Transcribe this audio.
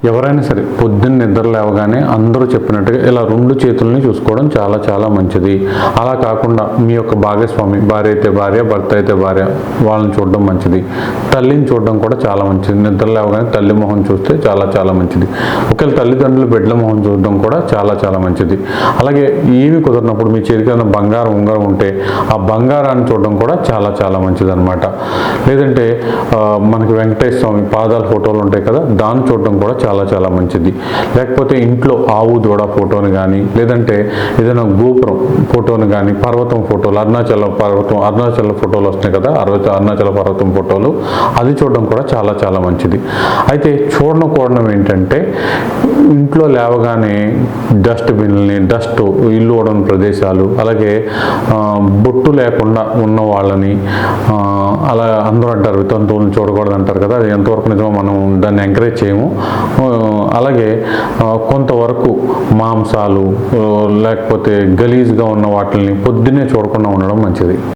ఎవరైనా సరే పొద్దున్న నిద్ర లేవగానే అందరూ చెప్పినట్టుగా ఇలా రెండు చేతుల్ని చూసుకోవడం చాలా చాలా మంచిది. అలా కాకుండా మీ యొక్క భాగస్వామి, భార్య అయితే భార్య, భర్త అయితే భార్య, వాళ్ళని చూడడం మంచిది. తల్లిని చూడడం కూడా చాలా మంచిది. నిద్ర లేవగానే తల్లి మొహం చూస్తే చాలా చాలా మంచిది. ఒకవేళ తల్లిదండ్రులు బిడ్డల మొహం చూడడం కూడా చాలా చాలా మంచిది. అలాగే ఏమి కుదరినప్పుడు మీ చేతికి ఏదైనా బంగారం ఉంగరం ఉంటే ఆ బంగారాన్ని చూడడం కూడా చాలా చాలా మంచిది అనమాట. లేదంటే మనకి వెంకటేశ్వర స్వామి పాదాల ఫోటోలు ఉంటాయి కదా, దాన్ని చూడడం కూడా చాలా చాలా మంచిది. లేకపోతే ఇంట్లో ఆవు దూడ ఫోటోని కానీ, లేదంటే ఏదైనా గోపురం ఫోటోని కానీ, పర్వతం ఫోటోలు, అరుణాచల ఫోటోలు వస్తున్నాయి కదా, అరుణాచల పర్వతం ఫోటోలు, అది చూడడం కూడా చాలా చాలా మంచిది. అయితే చూడడం ఏంటంటే ఇంట్లో లేవగానే డస్ట్ ఇల్లు ఓడని ప్రదేశాలు, అలాగే బొట్టు లేకుండా ఉన్న వాళ్ళని, అలా అందరూ అంటారు వితంతువులను చూడకూడదు అంటారు కదా, అది ఎంతవరకు నిజమో మనం దాన్ని ఎంకరేజ్ చేయము. అలాగే కొంతవరకు మాంసాలు లేకపోతే గలీజ్గా ఉన్న వాటిని పొద్దున్నే చూడకుండా ఉండడం మంచిది.